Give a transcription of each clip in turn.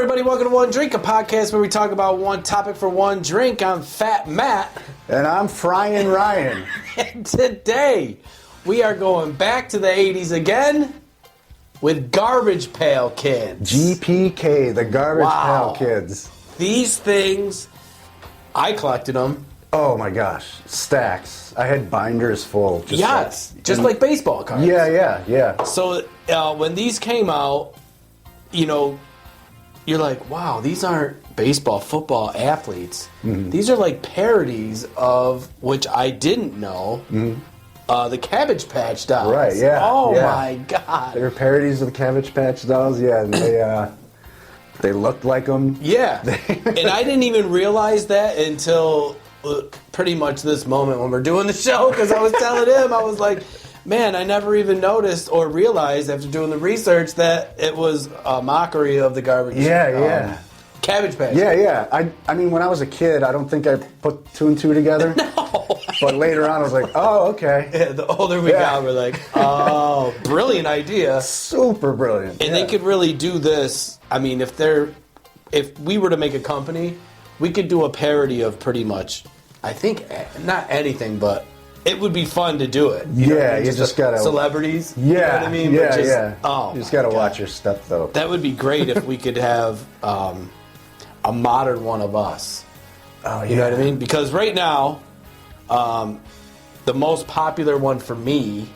everybody. Welcome to One Drink, a podcast where we talk about one topic for one drink. I'm Fat Matt. And I'm Frying Ryan. And today, we are going back to the 80s again with Garbage Pail Kids. GPK, the Garbage Wow. Pail Kids. These things, I collected them. Oh my gosh, stacks. I had binders full. Just like baseball cards. Yeah. So when these came out, you know, you're like, wow, these aren't baseball, football athletes. Mm-hmm. These are like parodies of, which I didn't know, the Cabbage Patch Dolls. Right, yeah. Oh yeah. my God. They were parodies of the Cabbage Patch Dolls, yeah, and they looked like them. Yeah. And I didn't even realize that until pretty much this moment when we're doing the show, because I was telling him, I was like, man, I never even noticed or realized after doing the research that it was a mockery of the Garbage Cabbage Patch. Yeah. I mean, when I was a kid, I don't think I put two and two together. No. But later on, I was like, oh, okay. Yeah, the older we got, we're like, oh, brilliant idea. Super brilliant. And they could really do this. I mean, if we were to make a company, we could do a parody of pretty much, I think, not anything, but it would be fun to do it. You know what I mean? You just gotta... Celebrities. Yeah, you know what I mean? Yeah. Oh, you just gotta watch your step, though. That would be great if we could have a modern one of us. Oh, yeah. You know what I mean? Because right now, the most popular one for me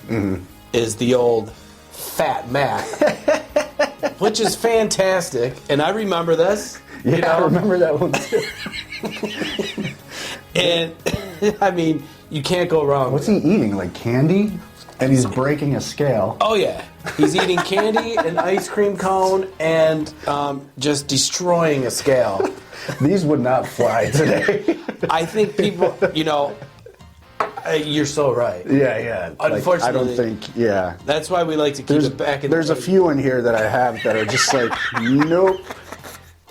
is the old Fat Matt, which is fantastic. And I remember this. Yeah, you know? I remember that one, too. And, I mean, you can't go wrong. What's he eating? Like candy? And he's breaking a scale. Oh, yeah. He's eating candy, an ice cream cone, and just destroying a scale. These would not fly today. I think people, you know, you're so right. Yeah. Unfortunately. I don't think, yeah. That's why we like to keep it back in There's a few in here that I have that are just like, nope.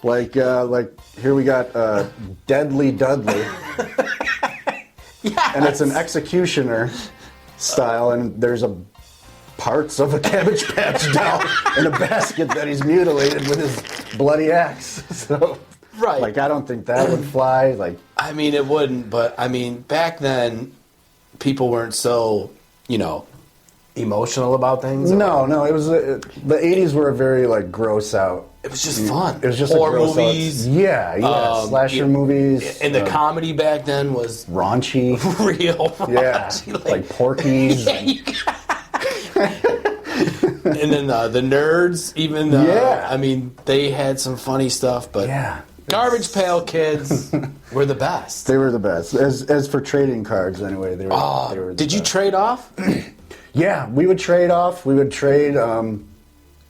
Like here we got Deadly Dudley. Yes. And it's an executioner style, and there's parts of a Cabbage Patch doll in a basket that he's mutilated with his bloody axe. So, right. Like, I don't think that would fly. Like, I mean, it wouldn't, but I mean, back then, people weren't so, you know, emotional about things. No, it was the 80s were a very like gross out. It was just fun. It was just horror gross movies. Yeah, slasher movies. And the comedy back then was raunchy, real raunchy. Yeah, like Porky's. And then the nerds, even. I mean, they had some funny stuff, but Garbage Pail Kids were the best. They were the best. As for trading cards, anyway, they were. Did you trade off? Yeah, we would trade off. We would trade.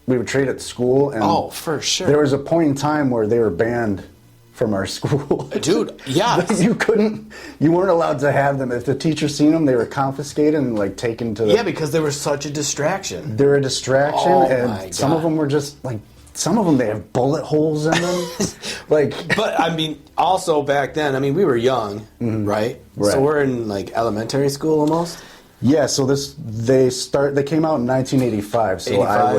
We would trade at school. And for sure. There was a point in time where they were banned from our school. Dude, yeah. You weren't allowed to have them. If the teacher seen them, they were confiscated and like taken to the... Yeah, because they were such a distraction. They were a distraction, and some of them were just like... Some of them, they have bullet holes in them. But, I mean, also back then, I mean, we were young, right? So we're in, like, elementary school almost? Yeah, so they came out in 1985, so I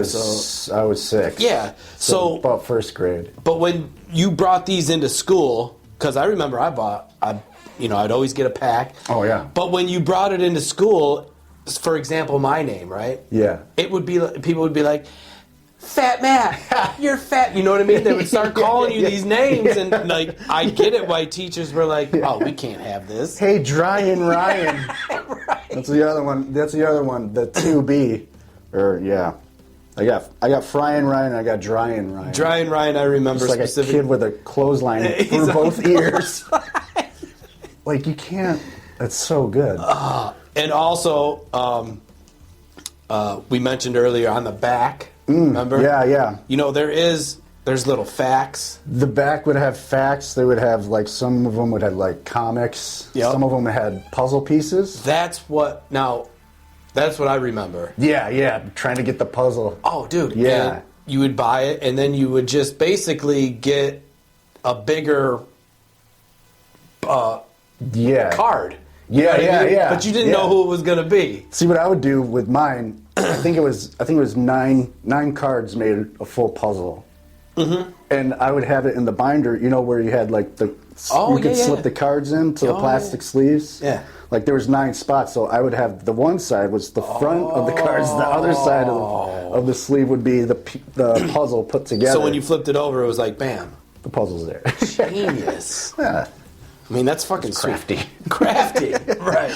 was 6. Yeah, so about first grade. But when you brought these into school, because I remember I'd always get a pack. Oh yeah. But when you brought it into school, for example, my name, right? Yeah. It would be people would be like, Fat Matt, you're fat. You know what I mean? They would start calling you these names, and like I get it why teachers were like, oh, we can't have this. Hey, Dryin' Ryan. Right. That's the other one. The 2B. I got Fryin' Ryan. I got Dryin' Ryan. Dryin' Ryan, I remember just like specifically. a kid with a clothesline through both ears. Like you can't. That's so good. And also, we mentioned earlier on the back. Remember? Yeah. You know, there's little facts. The back would have facts. They would have like some of them would have like comics. Yep. Some of them had puzzle pieces. That's what I remember. Yeah. Trying to get the puzzle. Oh, dude. Yeah. And you would buy it, and then you would just basically get a bigger card. Yeah. But you didn't know who it was going to be. See, what I would do with mine, I think it was 9 cards made a full puzzle. and I would have it in the binder. You know where you had like you could slip the cards into the plastic sleeves. Yeah. Like there was 9 spots, so I would have the one side was the front of the cards, the other side of the sleeve would be the puzzle put together. So when you flipped it over, it was like, bam. The puzzle's there. Genius. Yeah. I mean, that's fucking Crafty. Crafty, right.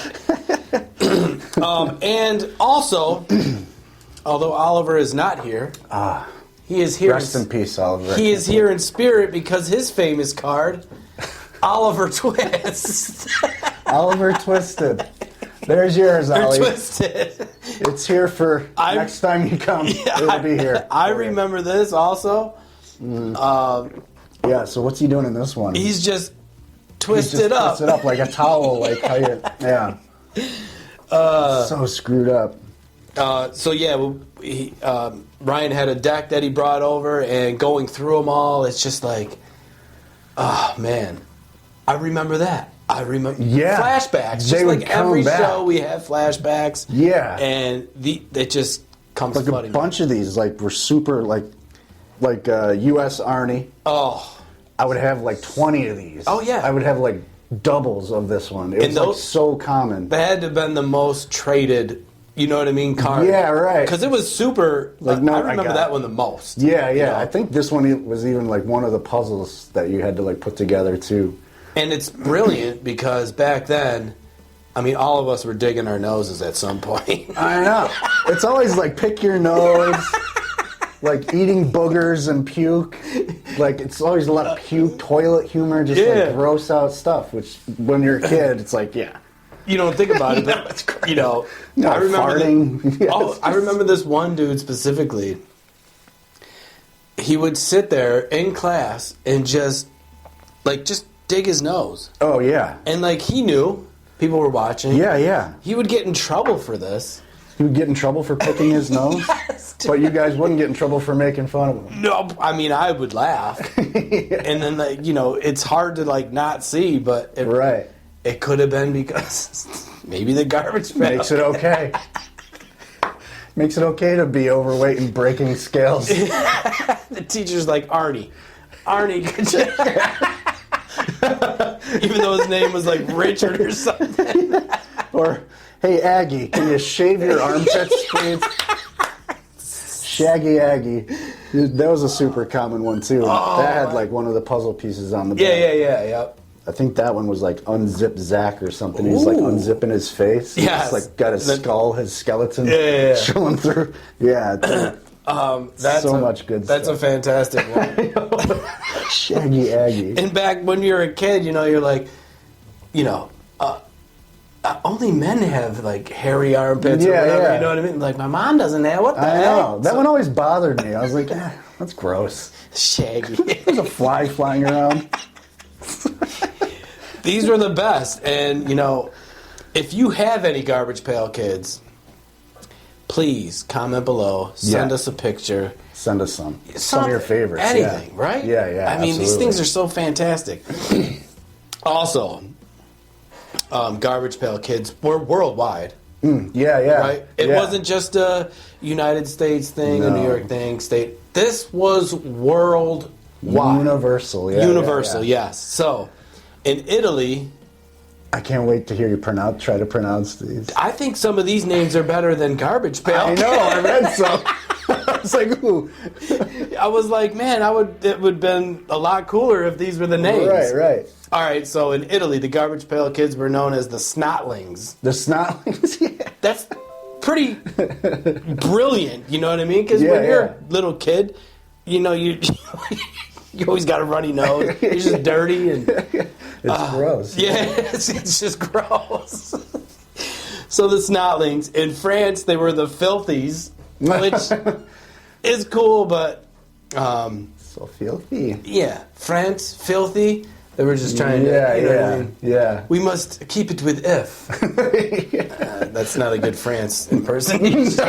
And also, although Oliver is not here, he is here. Rest in peace, Oliver. He is here in spirit because his famous card, Oliver Twist. Oliver Twisted. There's yours, Ollie. Twisted. It's here for next time you come. It'll be here. I remember this also. Yeah, so what's he doing in this one? He's just twisted up. Twisted up like a towel, like how you, yeah. So screwed up. So yeah, Ryan had a deck that he brought over, and going through them all, it's just like, oh man, I remember that. I remember flashbacks. Just like every show, we have flashbacks. Yeah, and it just comes like flooding. A bunch of these like were super like U.S. Army. Oh, I would have like 20 of these. Oh yeah, I would have like doubles of this one. It was like so common. That had to have been the most traded. You know what I mean? Card. Yeah, right. Because it was super. Like I remember that one the most. Yeah, yeah. You know? I think this one was even like one of the puzzles that you had to like put together too. And it's brilliant because back then, I mean, all of us were digging our noses at some point. I know. It's always like pick your nose, like eating boogers and puke. Like it's always a lot of puke, toilet humor, just like gross out stuff. Which when you're a kid, it's like you don't think about it, but I remember farting. I remember this one dude specifically. He would sit there in class and just dig his nose. Oh yeah. And like he knew people were watching. Yeah, yeah. He would get in trouble for this. He would get in trouble for picking his nose? Yes, but you guys wouldn't get in trouble for making fun of him. No, I mean I would laugh. And then it's hard to not see, but it could have been because maybe the garbage pail makes it okay. Makes it okay to be overweight and breaking scales. The teacher's like, Arnie, could you? Even though his name was like Richard or something. Or, hey Aggie, can you shave your armpits, please? Shaggy Aggie. That was a super common one too. That had like one of the puzzle pieces on the back. Yeah. I think that one was like Unzip Zach or something. He was like unzipping his face. Yes. He's like got his skull, his skeleton showing through. Yeah. That's much good stuff. That's a fantastic one. Shaggy Aggie. And back when you're a kid, you're like, only men have like hairy armpits or whatever. Yeah. You know what I mean? Like my mom doesn't have. What the heck? I know. That one always bothered me. I was like, that's gross. Shaggy. There's a fly flying around. These were the best. And, if you have any Garbage Pail Kids, please comment below. Send us a picture. Send us some of your favorites. Anything, right? Yeah. I mean, these things are so fantastic. Also, Garbage Pail Kids were worldwide. Yeah. Right? It wasn't just a United States thing, a New York thing, state. This was worldwide. Universal, Universal, yes. So, in Italy... I can't wait to hear you try to pronounce these. I think some of these names are better than Garbage Pail. I know, I read some. I was like, ooh. I was like, man, it would have been a lot cooler if these were the names. Right. All right, so in Italy, the Garbage Pail Kids were known as the Snotlings. The Snotlings, yeah. That's pretty brilliant, you know what I mean? Because when you're a little kid, you always got a runny nose. You're just dirty and it's gross. Yeah, it's just gross. So the Snotlings in France, they were the Filthies, which is cool, but so filthy. Yeah, France, filthy. They were just trying to. What I mean? Yeah. We must keep it with if. That's not a good France impersonation.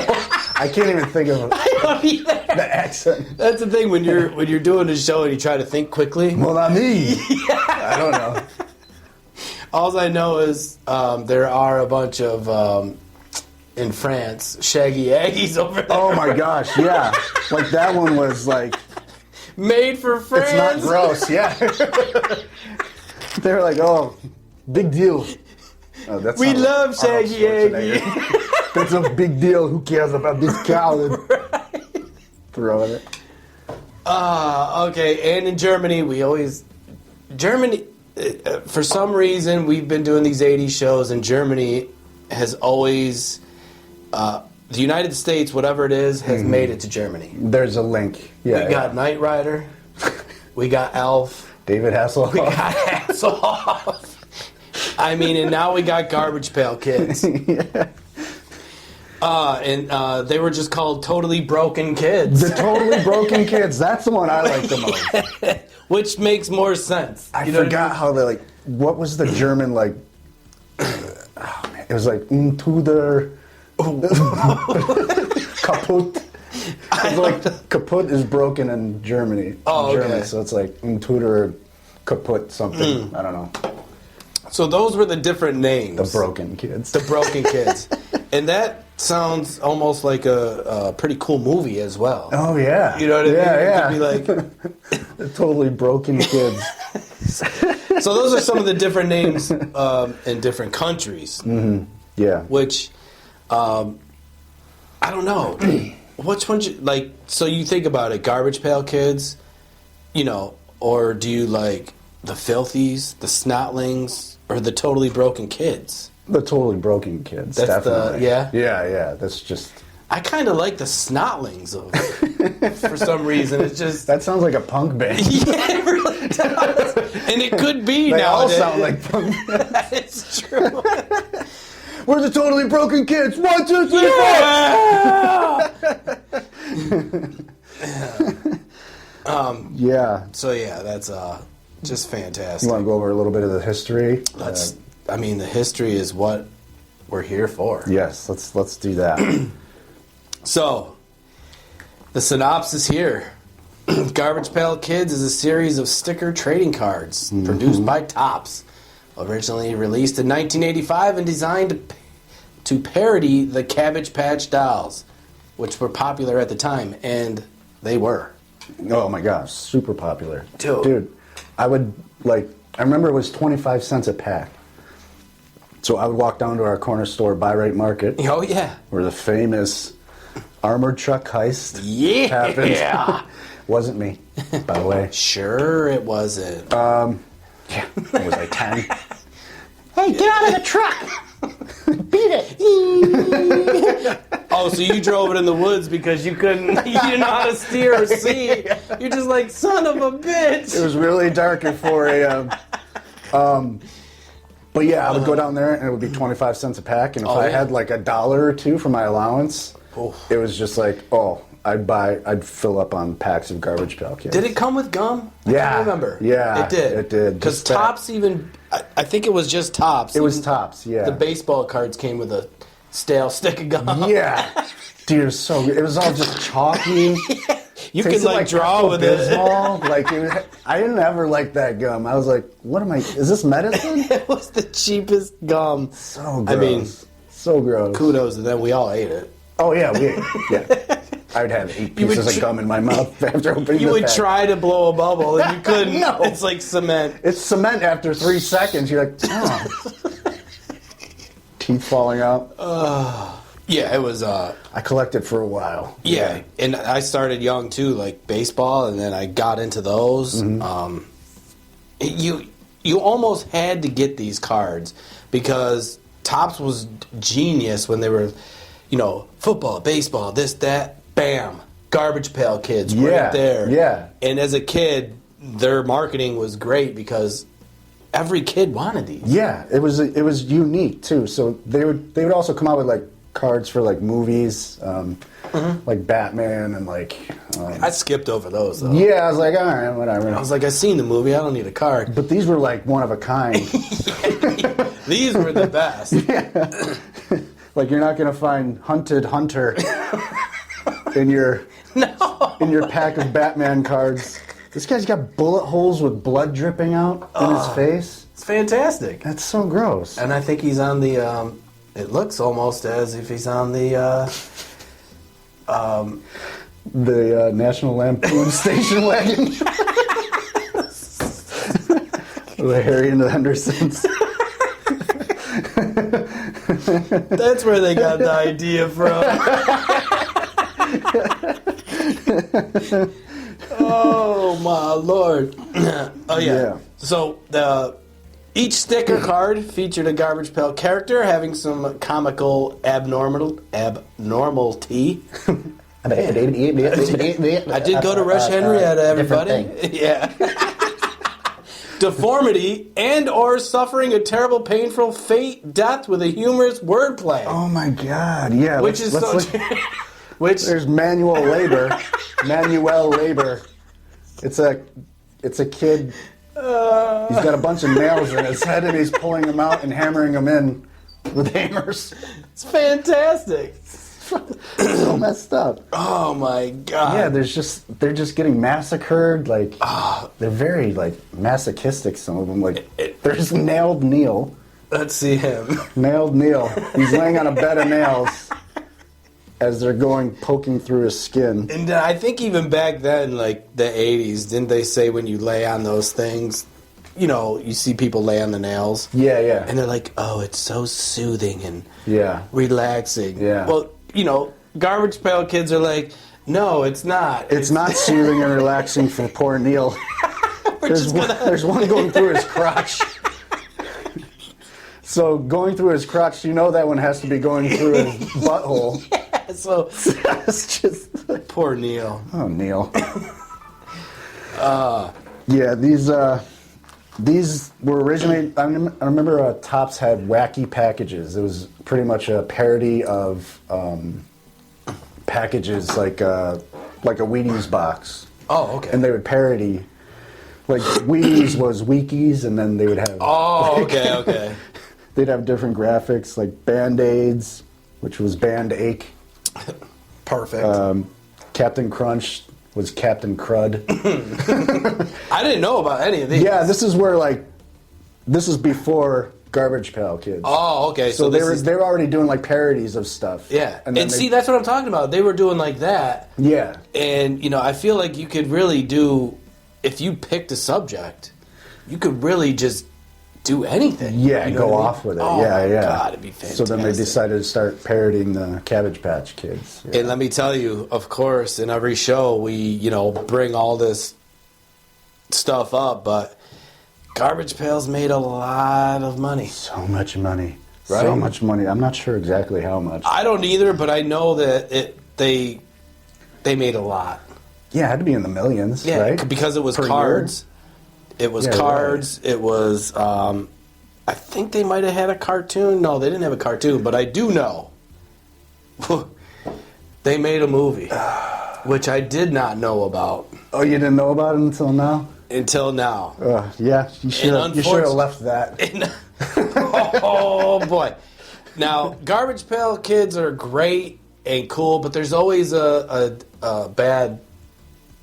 I can't even think of I don't either. The accent. That's the thing when you're doing a show and you try to think quickly. Mon ami. I don't know. All I know is there are a bunch of in France Shaggy Aggies over there. Oh my gosh, yeah. Like that one was like Made for France. It's not gross, yeah. They're like, oh, big deal. Oh, We love Shaggy Aggie. That's a big deal. Who cares about this cow? Right. Throwing it. Okay, and in Germany, Germany, for some reason, we've been doing these 80s shows, and Germany has always, the United States, whatever it is, has made it to Germany. There's a link. Yeah, we got Knight Rider, we got Elf, David Hasselhoff. we got Hasselhoff. I mean, and now we got Garbage Pail Kids. Yeah. And they were just called Totally Broken Kids. The Totally Broken Kids. That's the one I like the most. Which makes more sense. I forgot how they like. What was the German like? Oh, man, it was like to the kaputt. It's like kaputt is broken in Germany. Oh, in German, okay. so it's like Tutor kaputt something. I don't know. So those were the different names. The Broken Kids. The Broken Kids. And that sounds almost like a pretty cool movie as well. Oh yeah. You know what I mean? Yeah. It could be like The Totally Broken Kids. So those are some of the different names in different countries. Mm-hmm. Yeah. Which I don't know. Which one like so you think about it, Garbage Pail Kids, you know, or do you like the Filthies, the Snotlings, or the Totally Broken Kids? The Totally Broken Kids. That's definitely. Yeah? Yeah. That's just. I kind of like the Snotlings of it. For some reason. It's just. That sounds like a punk band. Yeah, it really does. And it could be They nowadays. all sound like punk bands. It's true. We're the Totally Broken Kids. 1, 2, 3, 4. Yeah. So yeah, that's just fantastic. You want to go over a little bit of the history? I mean, the history is what we're here for. Yes, let's do that. So, the synopsis here. Garbage Pail Kids is a series of sticker trading cards produced by Topps. Originally released in 1985 and designed to parody the Cabbage Patch Dolls, which were popular at the time, and they were. Oh my gosh, super popular. Dude. I remember it was 25 cents a pack. So I would walk down to our corner store, Buy Right Market, Oh, yeah. where the famous armored truck heist happened. Yeah. Wasn't me, by the way. Sure it wasn't. Yeah, I was like 10. Hey, get out of the truck! Beat it! Oh, so you drove it in the woods because you didn't know how to steer or see. You're just like, son of a bitch. It was really dark at 4 a.m. But yeah, I would go down there and it would be 25 cents a pack. And if I had like $1 or $2 for my allowance, it was just like, I'd fill up on packs of Garbage Pail Kids. Did it come with gum? I Yeah. can't remember. Yeah, It did. it did. Because Just that- Topps even, I think it was just Topps. It was Even Topps, yeah. The baseball cards came with a stale stick of gum. Yeah. Dude, it was so good. It was all just chalky. You could Tasted like draw with it. Pepto-Bismol. Like I didn't ever like that gum. I was like, what am I? Is this medicine? It was the cheapest gum. So gross. I mean, so gross. kudos to them. We all ate it. Oh yeah, yeah. I would have 8 pieces of gum in my mouth after opening You the would pack. try to blow a bubble and you couldn't. No. It's like cement. It's cement after 3 seconds. You're like, oh. Teeth falling out. Yeah, it was. I collected for a while. Yeah, and I started young too, like baseball, and then I got into those. You almost had to get these cards because Topps was genius when they were, football, baseball, this, that, bam, Garbage Pail Kids right there. Yeah. And as a kid, their marketing was great because every kid wanted these. Yeah, it was unique too. So they would also come out with like cards for like movies, like Batman and like. I skipped over those though. Yeah, I was like, all right, whatever. I was like, I've seen the movie. I don't need a card. But these were like one of a kind. These were the best. Like you're not gonna find Hunted Hunter in your pack of Batman cards. This guy's got bullet holes with blood dripping out in his face. It's fantastic. That's so gross. And I think he's on the. It looks almost as if he's on the the National Lampoon station wagon. The Harry and the Hendersons. That's where they got the idea from. Oh my lord! Oh yeah. So each sticker card featured a Garbage Pail character having some comical abnormality. I did go to Rush Henrietta, everybody. Yeah. Deformity and or suffering a terrible, painful fate, death with a humorous wordplay. Oh my God! Yeah, which is so. Which there's manual labor. Manual labor. It's a kid. He's got a bunch of nails in his head, and he's pulling them out and hammering them in with hammers. It's fantastic. So messed up. Oh my God. Yeah, they're just getting massacred. Like they're very like masochistic. Some of them. Like there's nailed Neil. Let's see him. Nailed Neil. He's laying on a bed of nails as they're poking through his skin. And I think even back then, like the 80s, didn't they say when you lay on those things, you know, you see people lay on the nails? Yeah, yeah. And they're like, oh, it's so soothing and relaxing. Yeah. Well, you know, Garbage Pail Kids are like, no, it's not. It's not soothing and relaxing for poor Neil. There's one going through his crotch. So going through his crotch, you know that one has to be going through his butthole. Yeah, so it's just poor Neil. Oh, Neil. Yeah, these were originally. I remember Topps had wacky packages. It was pretty much a parody of packages like a Wheaties box. Oh, okay. And they would parody. Like Wheaties was Weekies, and then they would have. Oh, okay. They'd have different graphics, like Band-Aids, which was Band-Ache. Perfect. Captain Crunch was Captain Crud. I didn't know about any of these. Yeah, this is before Garbage Pail Kids. Oh, okay. So they were already doing like parodies of stuff. Yeah, and see, that's what I'm talking about. They were doing like that. Yeah. And you know, I feel like you could really do, if you picked a subject, you could really just do anything. Yeah, you know go what I mean? off with it. Oh yeah, my yeah. God, it'd be fantastic. So then they decided to start parodying the Cabbage Patch Kids. Yeah. And let me tell you, of course, in every show we, you know, bring all this stuff up, but Garbage Pails made a lot of money. So much money. Right? So much money. I'm not sure exactly how much. I don't either, but I know that they made a lot. Yeah, it had to be in the millions, right? Because it was Per cards. year? It was cards. Right. It was, I think they might have had a cartoon. No, they didn't have a cartoon, but I do know they made a movie, which I did not know about. Oh, you didn't know about it until now? Until now. Yeah, you should have left that. Oh, boy. Now, Garbage Pail Kids are great and cool, but there's always a bad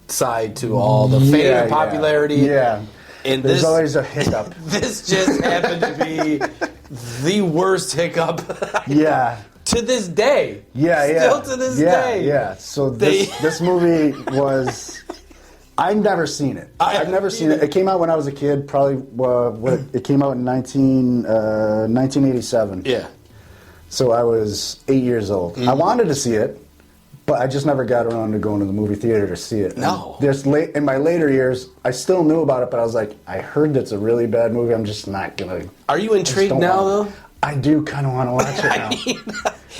side to all the fame and popularity. Yeah. And there's always a hiccup. This just happened to be the worst hiccup. Yeah. To this day. Yeah. Still to this day. Yeah. So this movie was. I've never seen it. I've never seen it. It came out when I was a kid. Probably. It came out in 1987. Yeah. So I was 8 years old. I wanted to see it. But I just never got around to going to the movie theater to see it. No. In my later years, I still knew about it, but I was like, I heard that's a really bad movie. I'm just not going to. Are you intrigued now, though? I do kind of want to watch it now.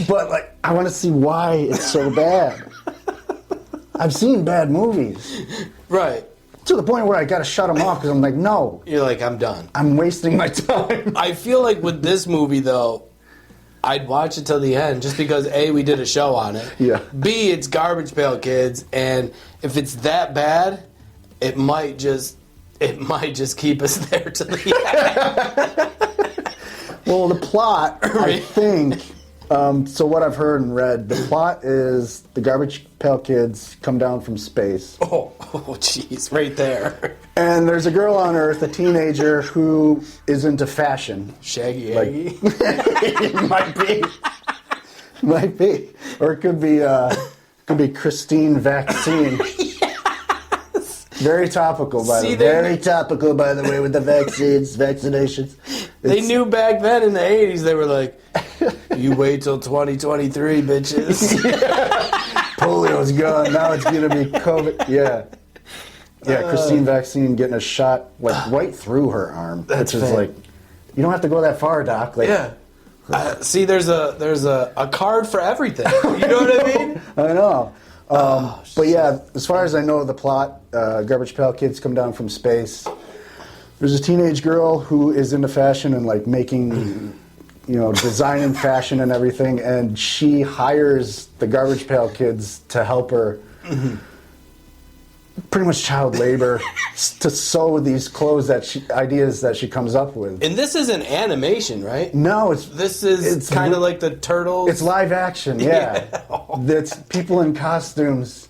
But, like, I want to see why it's so bad. I've seen bad movies. Right. To the point where I got to shut them off because I'm like, no. You're like, I'm done. I'm wasting my time. I feel like with this movie, though, I'd watch it till the end just because A, we did a show on it. Yeah. B, it's Garbage Pail Kids, and if it's that bad, it might just keep us there till the end. Well, the plot, I think. So what I've heard and read, the plot is the Garbage Pail Kids come down from space. Oh, jeez, right there. And there's a girl on Earth, a teenager, who is into fashion. Shaggy Aggie? Might be. Or it could be Could be Christine Vaccine. Very topical, by the way. Very topical, by the way, with the vaccinations. They knew back then in the 80s, they were like, you wait till 2023, bitches. Polio's gone, now it's going to be COVID. Yeah. Yeah, Christine Vaccine getting a shot like right through her arm. That's which is like, you don't have to go that far, Doc. Like, yeah. See, there's a card for everything. You know what I mean? I know. But yeah, as far as I know, the plot, Garbage Pail Kids come down from space. There's a teenage girl who is into fashion and like making, designing fashion and everything, and she hires the Garbage Pail Kids to help her, pretty much child labor, to sew these clothes ideas that she comes up with. And this isn't animation, right? No, it's kind of like the Turtles. It's live action, yeah. That's people in costumes.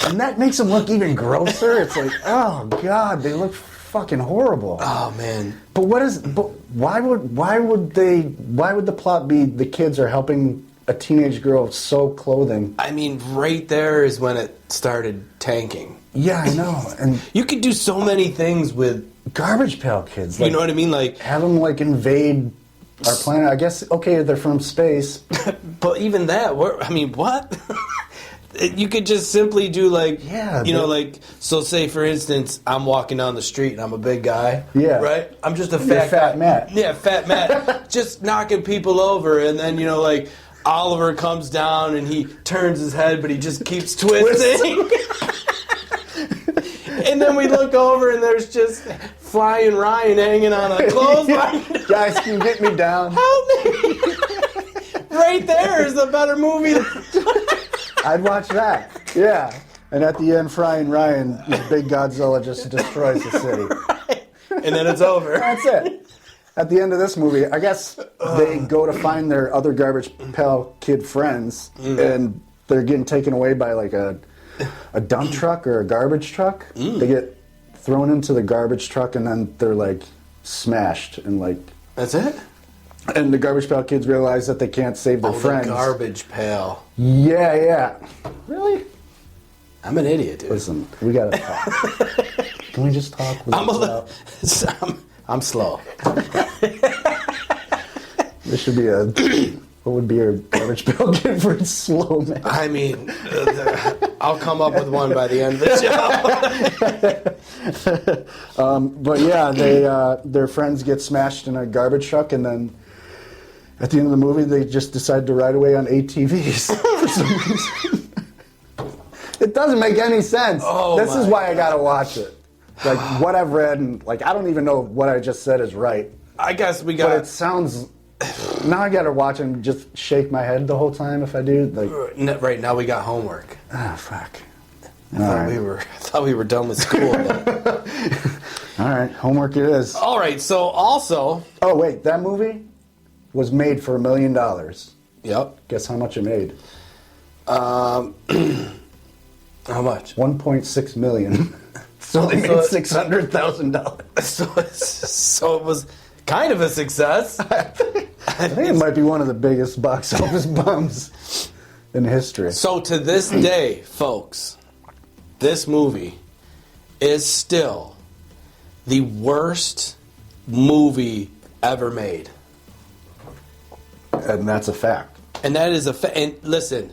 And that makes them look even grosser. It's like, oh God, they look fucking horrible. Oh man. But why would the plot be the kids are helping a teenage girl sew clothing? I mean, right there is when it started tanking. Yeah, I know. And you could do so many things with Garbage Pail Kids. You know what I mean? Like, have them like invade our planet. I guess, okay, they're from space. But even that, what? You could just simply do like, so say for instance, I'm walking down the street and I'm a big guy. Yeah. Right? I'm just a fat guy. Matt. Yeah, fat Matt. Just knocking people over, and then, like, Oliver comes down and he turns his head, but he just keeps twisting. And then we look over and there's just Flying Ryan hanging on a clothesline. Guys, can you get me down? Help me! Right there is a better movie. I'd watch that. Yeah. And at the end, Frying Ryan, this big Godzilla just destroys the city. Right. And then it's over. That's it. At the end of this movie, I guess they go to find their other Garbage Pail Kid friends, and they're getting taken away by like a dump truck or a garbage truck. They get thrown into the garbage truck, and then they're like smashed and like. That's it? And the Garbage Pail Kids realize that they can't save their friends. The garbage pail. Yeah. Really? I'm an idiot, dude. Listen, we gotta talk. Can we just talk? I'm slow. There should be what would be your Garbage Pail Kid for slow man? I mean, I'll come up with one by the end of the show. But yeah, their friends get smashed in a garbage truck, and then at the end of the movie, they just decide to ride away on ATVs for some reason. It doesn't make any sense. This is why I gotta watch it. Like, what I've read, and like, I don't even know what I just said is right. I guess we got. But it sounds. Now I gotta watch and just shake my head the whole time if I do. Like, right now we got homework. Ah, fuck. I thought we were done with school. All right, homework it is. All right, so also. Oh wait, that movie was made for $1 million. Yep. Guess how much it made? How much? 1.6 million. So they made $600,000. So it was kind of a success. I think it might be one of the biggest box office bums in history. So to this day, folks, this movie is still the worst movie ever made. And that's a fact. And that is a fact. And listen,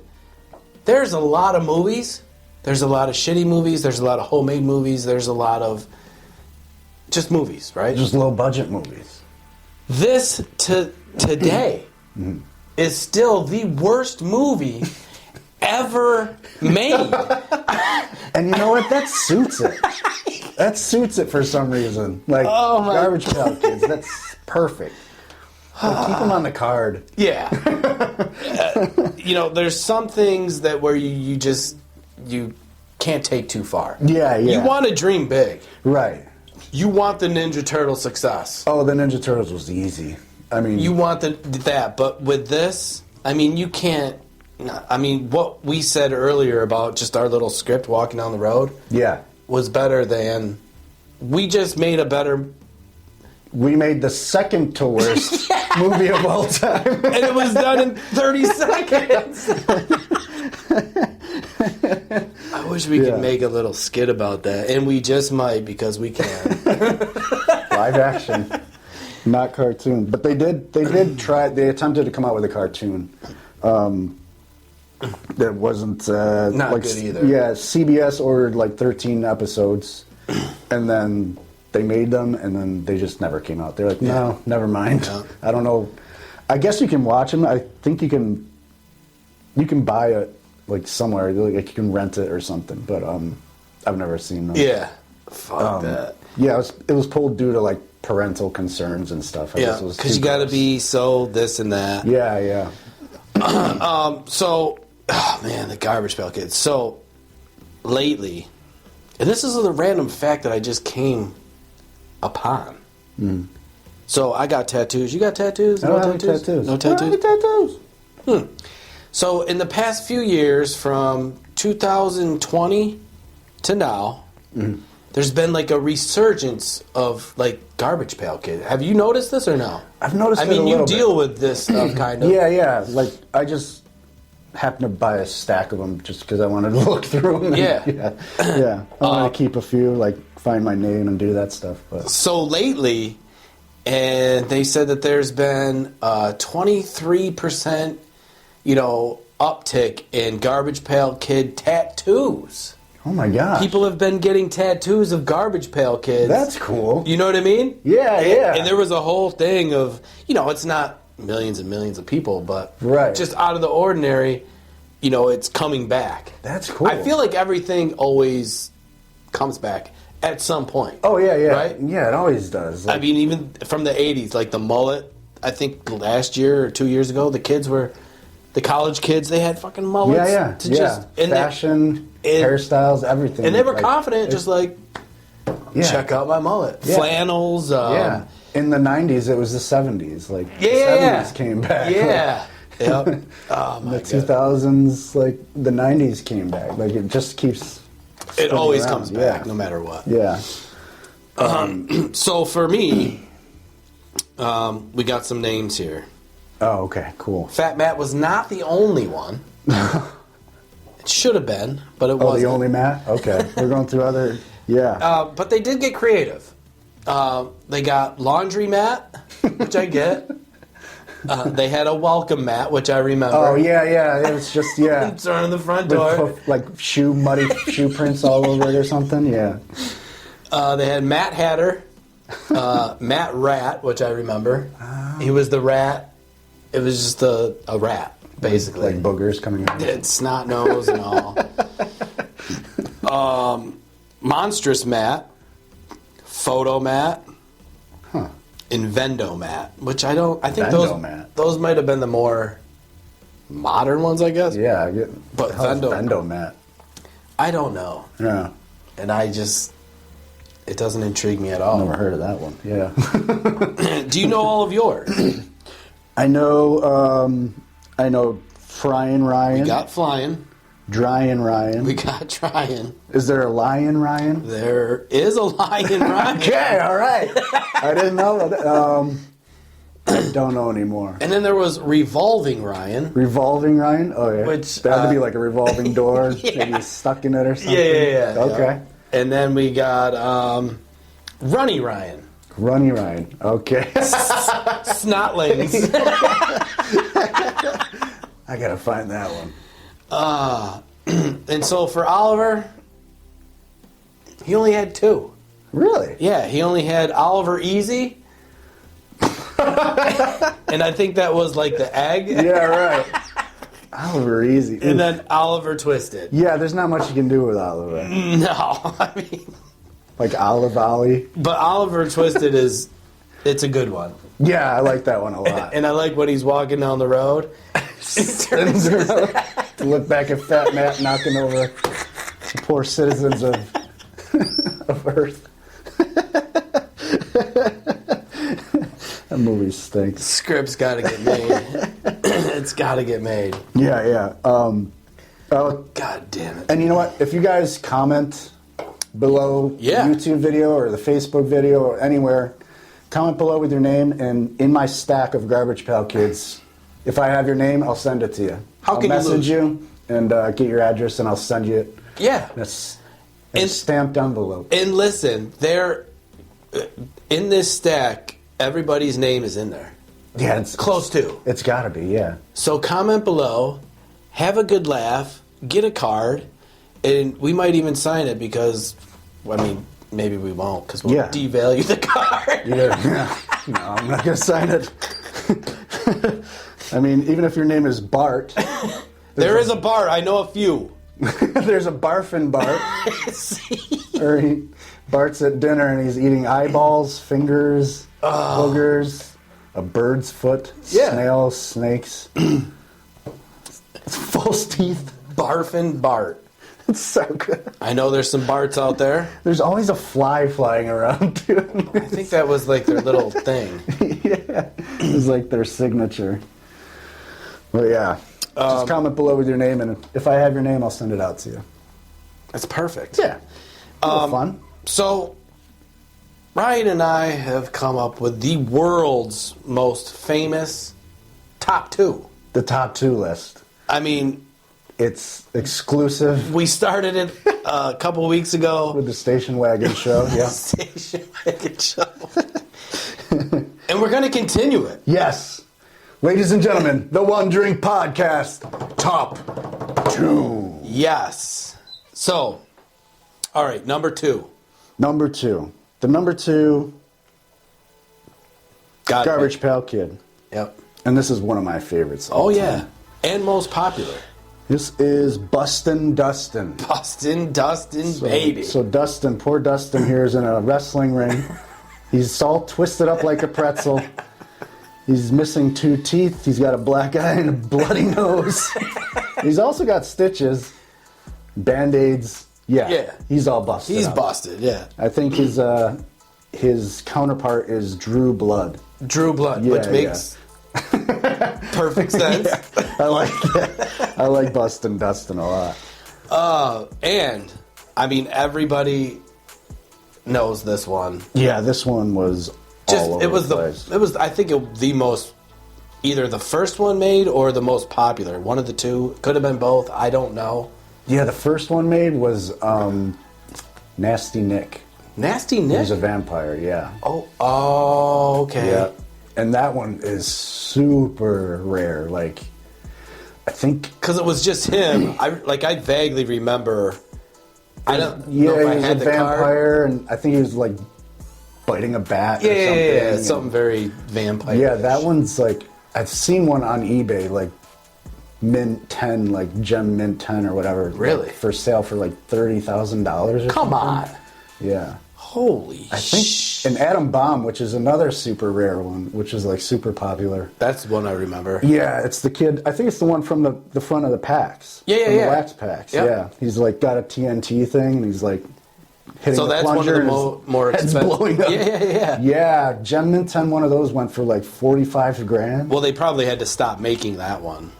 there's a lot of movies. There's a lot of shitty movies. There's a lot of homemade movies. There's a lot of just movies, right? Just low budget movies. This today is still the worst movie ever made. And you know what? That suits it. That suits it for some reason. Like, Garbage Pail Kids, that's perfect. Like, keep them on the card. Yeah. There's some things that where you can't take too far. Yeah. You want to dream big. Right. You want the Ninja Turtle success. Oh, the Ninja Turtles was easy. I mean... You want that, but with this, I mean, you can't... I mean, what we said earlier about just our little script walking down the road... Yeah. ...was better than... We just made a better... We made the second to worst movie of all time. And it was done in 30 seconds. I wish we could make a little skit about that, and we just might because we can. Live action, not cartoon. But they did try. They attempted to come out with a cartoon. That wasn't not like, good either. Yeah, CBS ordered like 13 episodes, and then they made them, and then they just never came out. They're like, no, never mind. Yeah. I don't know. I guess you can watch them. I think you can buy it like somewhere. Like you can rent it or something. But I've never seen them. Yeah, fuck that. Yeah, it was pulled due to like parental concerns and stuff. I guess it was because you too got to gross. be so this and that. Yeah. So, oh man, the Garbage Pail Kids. So, lately, and this is a random fact that I just came upon. So, I got tattoos. You got tattoos? I don't have any tattoos. No I don't have tattoos? any tattoos. So, in the past few years, from 2020 to now, there's been like a resurgence of like Garbage Pail Kids. Have you noticed this or no? I've noticed. I it mean, a you little deal bit. with this stuff kind of. Yeah. Like I just happened to buy a stack of them just because I wanted to look through them. Yeah. I wanted to keep a few, like find my name and do that stuff. But So lately, and they said that there's been a 23%, uptick in Garbage Pail Kid tattoos. oh my gosh, People have been getting tattoos of Garbage Pail Kids. that's cool. You know what I mean? Yeah. And there was a whole thing of, it's not millions and millions of people, but Right. just out of the ordinary, it's coming back. That's cool. I feel like everything always comes back at some point. Oh yeah. Right? Yeah, it always does. I Like, mean, even from the 80s, like the mullet, I think last year or 2 years ago, the college kids, they had fucking mullets. And fashion, hairstyles, everything. And they were like, confident, just like, check out my mullet. Yeah. Flannels. Yeah. In the 90s, it was the 70s. Like, the Yeah. 70s came back. Yeah. Yep. Oh, In my the God. 2000s, like, the 90s came back. Like, it just keeps It spinning always around. comes back, no matter what. Yeah. So for me, we got some names here. Oh, okay, cool. Fat Matt was not the only one. It should have been, but it Oh, wasn't. the only Matt? Okay. We're going through other... Yeah. But they did get creative. They got laundry mat, which I get. They had a welcome mat, which I remember. Oh, yeah. It was just, yeah. It's on the front door. With, like, muddy shoe prints all over it or something. Yeah. They had Matt Hatter, Matt Rat, which I remember. He was the rat. It was just a rat, basically. Like boogers coming out. It's snot nose and all. Monstrous Matt, Photo Matt, Invendo Matt, which I think Vendo-Mat. those might have been the more modern ones, I guess. Yeah, I get... But Vendo Matt. I don't know. Yeah. And it doesn't intrigue me at all. Never heard of that one. Yeah. Do you know all of yours? I know Fryin' Ryan. We got Flying. Dryin' Ryan. We got Trying. Is there a Lion Ryan? There is a Lion Ryan. Okay, all right. I didn't know that. I don't know anymore. And then there was Revolving Ryan. Revolving Ryan? Oh, yeah. Which, that had to be like a revolving door. Maybe he's stuck in it or something. Yeah. Okay. And then we got Runny Ryan. Runny Ryan. Okay. Snotlings. I gotta find that one. And so for Oliver, he only had 2. Really? Yeah, he only had Oliver Easy. And I think that was like the egg. Yeah, right. Oliver Easy. And then Oliver Twisted. Yeah, there's not much you can do with Oliver. No, I mean... Like Olive Ollie. But Oliver Twisted it's a good one. Yeah, I like that one a lot. And I like when he's walking down the road. To look back at Fat Matt knocking over the poor citizens of Earth. That movie stinks. Script's got to get made. It's got to get made. Yeah. God damn it. And you know what? If you guys comment below the YouTube video or the Facebook video or anywhere, comment below with your name, and in my stack of Garbage Pail Kids, if I have your name, I'll send it to you. How I'll can you message lose? you. and get your address, and I'll send you it. Yeah. That's And- a stamped envelope. And listen, there, in this stack, everybody's name is in there. Yeah, it's Close to. It's got to be, yeah. So comment below, have a good laugh, get a card, and we might even sign it because, I mean, maybe we won't because we'll devalue the card. Yeah. No, I'm not going to sign it. I mean, even if your name is Bart. There is a Bart. I know a few. There's a Barfin Bart. Or Bart's at dinner and he's eating eyeballs, fingers, boogers, a bird's foot, snails, snakes. False teeth. Barfin Bart. It's so good. I know there's some Barts out there. There's always a fly flying around, too. I think that was like their little thing. Yeah. It's like their signature. Well, yeah. Just comment below with your name, and if I have your name, I'll send it out to you. That's perfect. Yeah. Fun. So, Ryan and I have come up with the world's most famous top 2. The top 2 list. I mean, It's exclusive we started it a couple weeks ago. with the Station Wagon show. Yeah. Station Wagon Show. And we're going to continue it. Yes. Ladies and gentlemen, the One Drink Podcast Top 2. Yes. So, all right, number 2. Number 2. The number 2, Garbage Pail Kid. Yep. And this is one of my favorites. of Oh, all yeah. time. And most popular. This is Bustin' Dustin. Bustin' Dustin, baby. So Dustin, poor Dustin here is in a wrestling ring. He's all twisted up like a pretzel. He's missing 2 teeth. He's got a black eye and a bloody nose. He's also got stitches, Band-Aids. Yeah. He's all busted. He's up. busted, yeah. I think his counterpart is Drew Blood. Drew Blood, Yeah, which makes perfect sense. Yeah, I like that. I like Bustin' Dustin a lot. And, I mean, everybody knows this one. Yeah, this one was all over the place. It was I think the most, either the first one made or the most popular. One of the two. Could have been both. I don't know. Yeah, the first one made was Nasty Nick. Nasty He Nick? was a vampire, yeah. Oh, okay. Yeah. And that one is super rare. Like, I think... Because it was just him. I vaguely remember. I don't know if I he was had a the vampire, card. and I think he was, like, biting a bat or something. Yeah, and- something very vampire. Yeah, that one's, like... I've seen one on eBay, like, mint 10, like, gem mint 10 or whatever. Really? Like, for sale for, like, $30,000 or something. Come on. Yeah. Holy I think an Atom Bomb, which is another super rare one, which is like super popular. That's one I remember. Yeah, it's the kid. I think it's the one from the front of the packs. Yeah, from yeah. The wax packs. Yep. Yeah, he's like got a TNT thing, and he's like hitting So the that's one of plunger. the and his more head's expensive. blowing up. Yeah. Yeah, Gem Mint 10, one of those went for like 45 grand. Well, they probably had to stop making that one,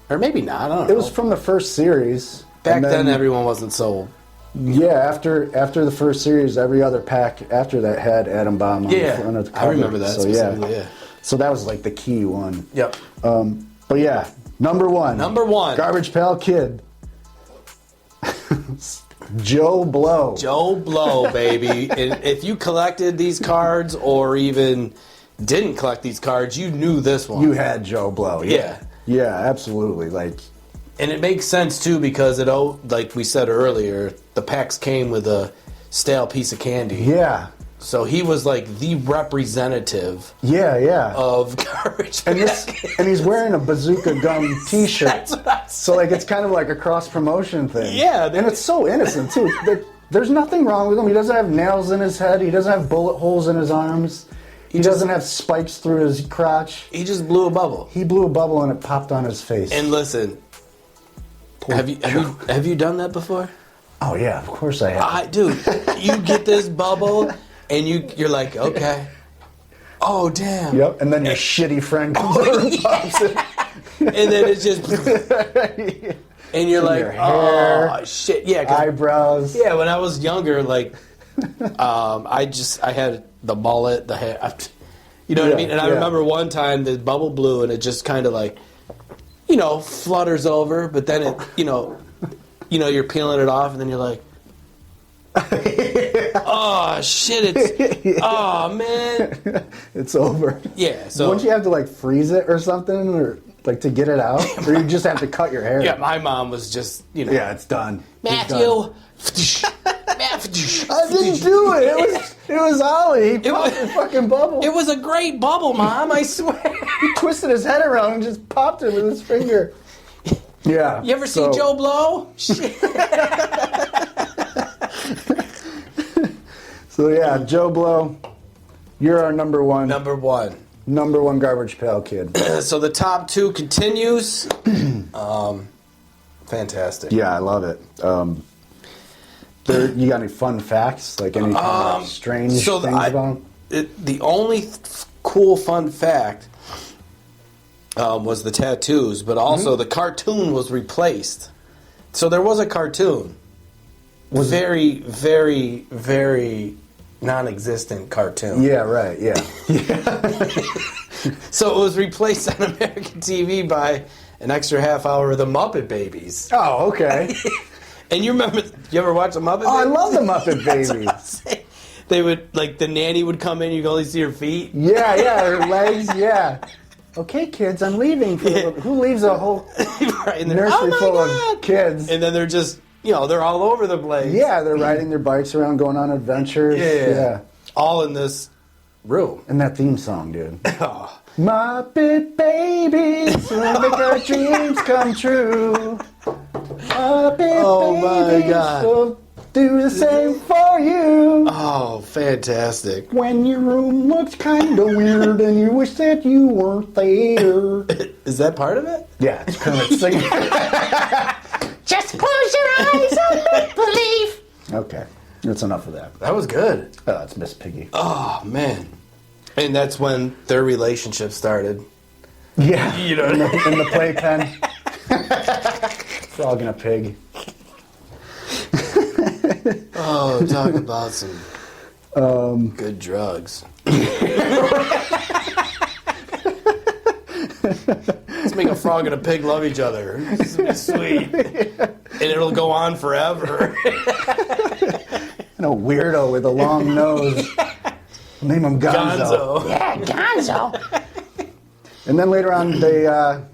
or maybe not. I don't know. It was from the first series. Back and then, everyone wasn't so. Yeah, after the first series, every other pack after that had Atom Bomb on the front of the cover. I remember that. So Specifically, yeah. So that was like the key one. Yep. But yeah, number one. Garbage Pail Kid. Joe Blow. Joe Blow, baby. And if you collected these cards or even didn't collect these cards, you knew this one. You had Joe Blow. Yeah. Yeah, absolutely. Like, and it makes sense too because like we said earlier, the packs came with a stale piece of candy. yeah. So he was like the representative Yeah. of Garbage And Pail this, Kids. and he's wearing a Bazooka Gum T-shirt. That's what I So like it's kind of like a cross promotion thing. Yeah, and it's so innocent too. There's nothing wrong with him. He doesn't have nails in his head. He doesn't have bullet holes in his arms. He doesn't have spikes through his crotch. He just blew a bubble. He blew a bubble and it popped on his face. And listen, have you done that before? Oh yeah, of course I have. Dude, you get this bubble and you're like, okay. Oh damn. Yep. And then your shitty friend comes over and pops it. And then it's just and you're like, your hair, oh shit. Yeah, 'cause- eyebrows. yeah, when I was younger, like I had the mullet, the hair, you know what I Yeah, mean? And I yeah. remember one time the bubble blew and it just kind of like, flutters over, but then it, you're peeling it off, and then you're like, oh shit! Oh man, it's over. Yeah. So wouldn't you have to like freeze it or something, or like to get it out, or you just have to cut your hair? Yeah, my mom was just, Yeah, it's done. Matthew. I didn't do it. It was Ollie. He popped the fucking bubble. It was a great bubble, Mom. I swear. He twisted his head around and just popped it with his finger. Yeah. You ever see Joe Blow? Shit. So yeah, Joe Blow, you're our number one. Number one Garbage Pail Kid. So the top two continues. Fantastic. Yeah, I love it. You got any fun facts? Like any kind of strange things about them? The only cool fun fact was the tattoos, but also the cartoon was replaced. So there was a cartoon. Very, very, very non-existent cartoon. Yeah, right, yeah. So it was replaced on American TV by an extra half hour of the Muppet Babies. Oh, okay. And you ever watch the Muppet Babies? I love the Muppet Babies. They would, like, the nanny would come in, you could only see her feet. Yeah, her legs, yeah. Okay, kids, I'm leaving. Who leaves a whole Right, and nursery full of kids? And then they're just, they're all over the place. Yeah, they're riding their bikes around, going on adventures. Yeah. All in this room. And that theme song, dude. Oh. Muppet Babies will make our dreams come true. Muppet Babies my God. will do the same for you. Oh, fantastic. When your room looks kind of weird and you wish that you weren't there. Is that part of it? Yeah, it's Kermit singing. Just close your eyes and make believe. Okay, that's enough of that. That was good. Oh, it's Miss Piggy. Oh, man. And that's when their relationship started. Yeah, You know. in the playpen. Frog and a pig. Oh, talk about some good drugs. Let's make a frog and a pig love each other. This will be sweet. And it'll go on forever. And a weirdo with a long nose. Name him Gonzo. Yeah, Gonzo. And then later on, the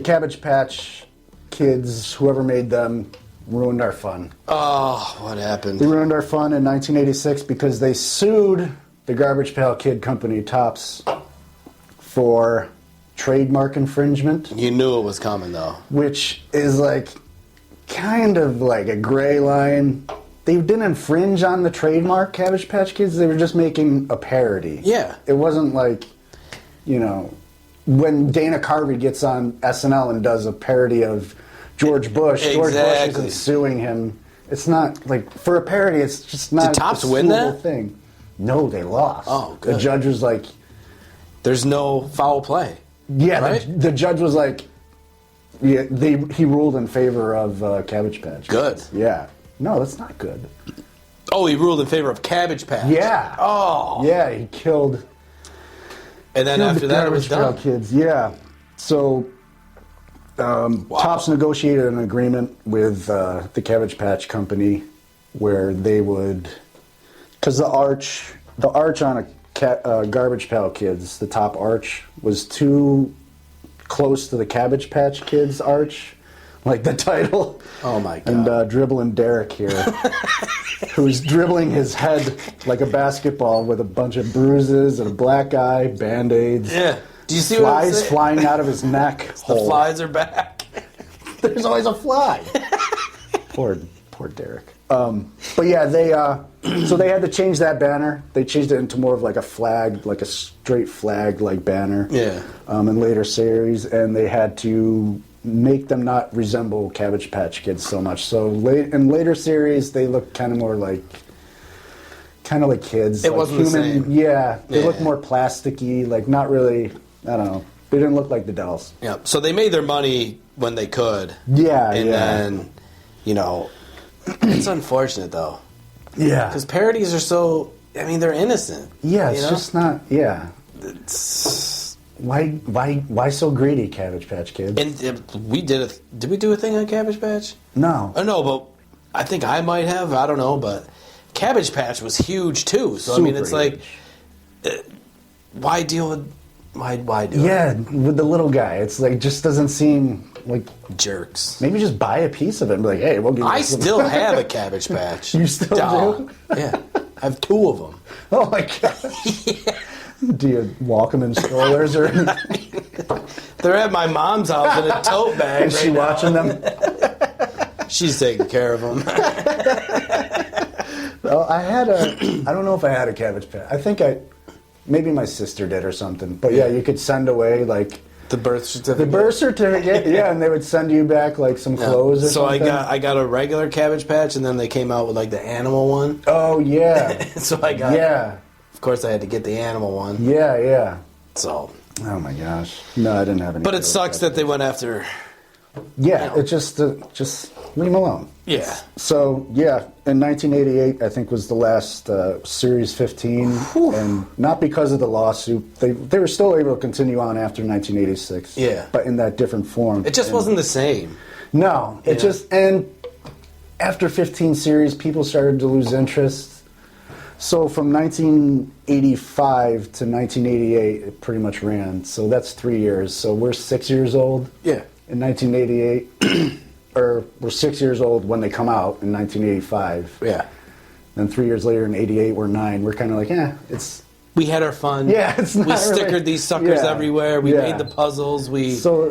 Cabbage Patch Kids, whoever made them, ruined our fun. Oh, what happened? They ruined our fun in 1986 because they sued the Garbage Pail Kid company, Tops, for trademark infringement. You knew it was coming, though. Which is like kind of like a gray line. They didn't infringe on the trademark Cabbage Patch Kids. They were just making a parody. Yeah. It wasn't like, when Dana Carvey gets on SNL and does a parody of George Bush, George Bush isn't suing him. It's not like, for a parody, it's just not Did Tops a win that thing. No, they lost. Oh, good. The judge was like, there's no foul play. yeah, right? the judge was like, yeah, he ruled in favor of Cabbage Patch. Good. Yeah. No, that's not good. Oh, he ruled in favor of Cabbage Patch. Yeah. Oh. Yeah, he killed. And then after that, it was done. Kids. Yeah. So, Tops negotiated an agreement with the Cabbage Patch Company where they would, because the arch on a Garbage Pail Kids, the top arch was too close to the Cabbage Patch Kids arch, like the title. Oh my God. And dribbling Derek here, who's dribbling his head like a basketball with a bunch of bruises and a black eye, Band-Aids. Yeah. Do you see flies what I'm flying out of his neck? The flies are back. There's always a fly. Poor Derek. But yeah, they so they had to change that banner. They changed it into more of like a flag, like a straight flag like banner. Yeah. In later series, and they had to make them not resemble Cabbage Patch Kids so much. So in later series, they look kind of more like kids. It like wasn't the same. Yeah, they look Yeah. more plasticky, like not really. I don't know. They didn't look like the dolls. Yeah. So they made their money when they could. Yeah, And yeah. then, it's unfortunate though. Yeah. Because parodies are so, they're innocent. Yeah, it's just not. Yeah. Why so greedy, Cabbage Patch Kids? And we did we do a thing on Cabbage Patch? No. Oh, no, but I think I might have. I don't know, but Cabbage Patch was huge too. So, I mean, it's Super like, why deal with, why do it? Yeah, with the little guy. It's like, just doesn't seem like... Jerks. Maybe just buy a piece of it and be like, hey, we'll give you I some. still have a Cabbage Patch. You still do? Yeah. I have 2 of them. Oh, my God. Yeah. Do you walk them in strollers or... They're at my mom's house in a tote bag. Is she watching them? She's taking care of them. Well, I don't know if I had a Cabbage Patch. I think maybe my sister did or something. But yeah, you could send away like... The birth certificate. The birth certificate, yeah, and they would send you back like some clothes or something. So I got a regular Cabbage Patch, and then they came out with like the animal one. Oh, yeah. So I got... Yeah. Of course, I had to get the animal one. Yeah, yeah. So... Oh, my gosh. No, I didn't have any. But it sucks that they went after... Yeah, it just leave them alone. Yeah. So, yeah, in 1988, I think was the last Series 15, and not because of the lawsuit. They were still able to continue on after 1986. Yeah. But in that different form. It just wasn't the same. No, it just, and after 15 series, people started to lose interest. So from 1985 to 1988, it pretty much ran. So that's 3 years. So we're 6 years old. Yeah. In 1988, or we're 6 years old when they come out in 1985. Yeah. Then 3 years later in 88, we're 9. We're kind of like, it's... We had our fun. Yeah, it's not We really- stickered these suckers Yeah, everywhere. We yeah. made the puzzles. So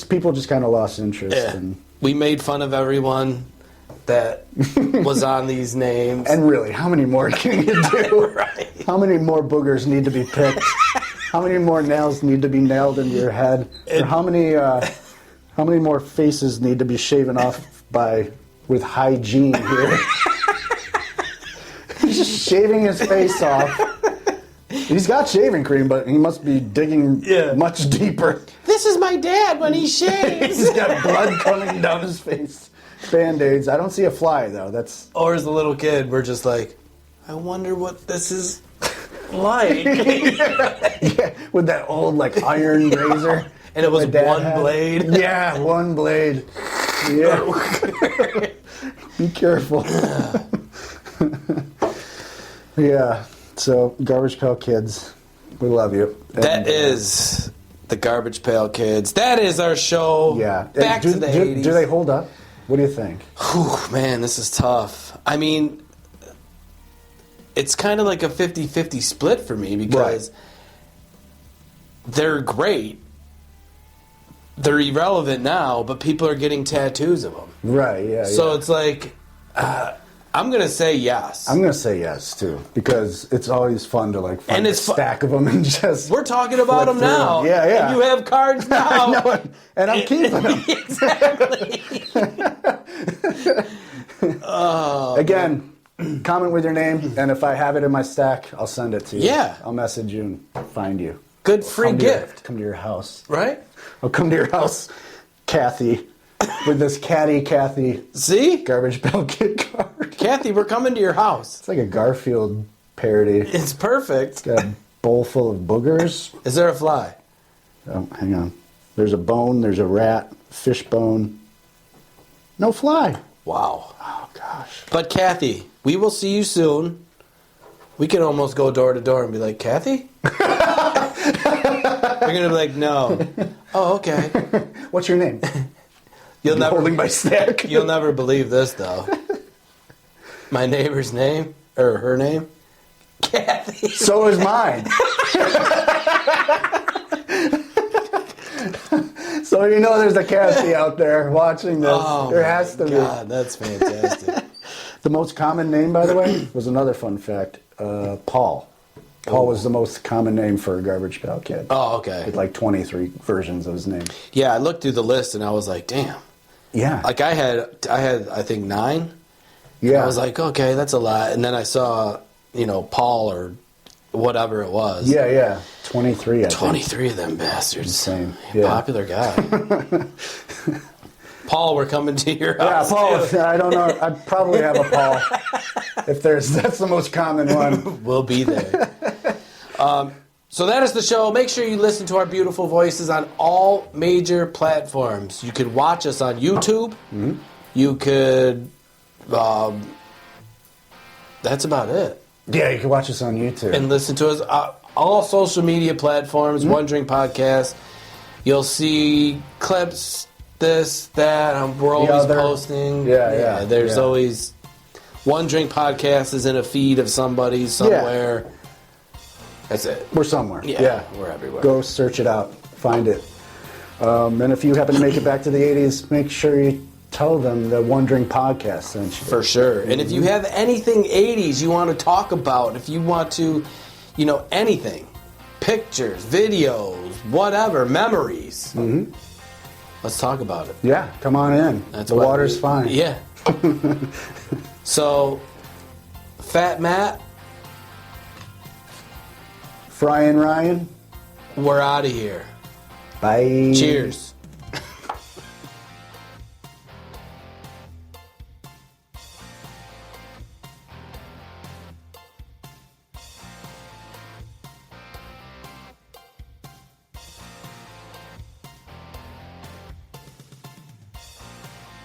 people just kind of lost interest. Yeah. And We made fun of everyone that was on these names. And really, how many more can you do? Right. How many more boogers need to be picked? How many more nails need to be nailed into your head? Or how many more faces need to be shaven off with hygiene here? He's just shaving his face off. He's got shaving cream, but he must be digging much deeper. This is my dad when he shaves. He's got blood coming down his face. Band-Aids. I don't see a fly, though. That's... Or as a little kid, we're just like, I wonder what this is like. Yeah, with that old, like, iron razor. And it was my dad one had. blade. Yeah, one blade. Yeah. Be careful. Yeah. So, Garbage Pail Kids, we love you. That is the Garbage Pail Kids. That is our show. Yeah. Back to the 80s. Do they hold up? What do you think? Whew, man, this is tough. I mean, it's kind of like a 50-50 split for me because they're great. They're irrelevant now, but people are getting tattoos of them. Right, yeah. So it's like, I'm going to say yes. I'm going to say yes, too, because it's always fun to, like, find And a it's stack of them and just... We're talking about them flip through now. them. Yeah, yeah. And you have cards now. I know, and I'm keeping them. Exactly. Again, comment with your name, and if I have it in my stack, I'll send it to you. Yeah. I'll message you and find you. Good free gift. Come to your house. Right? I'll come to your house, Kathy, with this Kathy See? Garbage Pail Kid card. Kathy, we're coming to your house. It's like a Garfield parody. It's perfect. Got a bowl full of boogers. Is there a fly? Oh, hang on. There's a bone, there's a rat, fish bone. No fly. Wow. Oh, gosh. But Kathy, we will see you soon. We can almost go door to door and be like, Kathy? You're going to be like, no. Oh, okay. What's your name? You'll never, Holding my stack. you'll never believe this, though. My neighbor's name, or her name? Kathy. So is mine. So you know there's a Kathy out there watching this. Oh, there has to God, that's fantastic. be. The most common name, by the way, was another fun fact. Paul. Paul was the most common name for a Garbage Pail Kid. Oh, okay. With like 23 versions of his name. Yeah, I looked through the list and I was like, damn. Yeah. Like I had I think 9. Yeah. I was like, okay, that's a lot. And then I saw, Paul or whatever it was. Yeah, yeah. 23, I think. 23 of them bastards. Insane. Yeah. Popular guy. Paul, we're coming to your Yeah, house. Paul. too. I don't know. I'd probably have a Paul. That's the most common one. We'll be there. So that is the show. Make sure you listen to our beautiful voices on all major platforms. You could watch us on YouTube. Mm-hmm. You could... that's about it. Yeah, you can watch us on YouTube. And listen to us all social media platforms, One Drink Podcast. You'll see clips, this, that. We're always posting. Yeah. There's always... One Drink Podcast is in a feed of somebody somewhere. Yeah. That's it. We're somewhere. Yeah, we're everywhere. Go search it out. Find it. And if you happen to make it back to the 80s, make sure you tell them the One Drink Podcast sent you. For sure. And if you have anything 80s you want to talk about, if you want to, anything, pictures, videos, whatever, memories, let's talk about it. Yeah, come on in. The water's fine. Yeah. So, Fat Matt, Fry and Ryan, we're out of here. Bye. Cheers.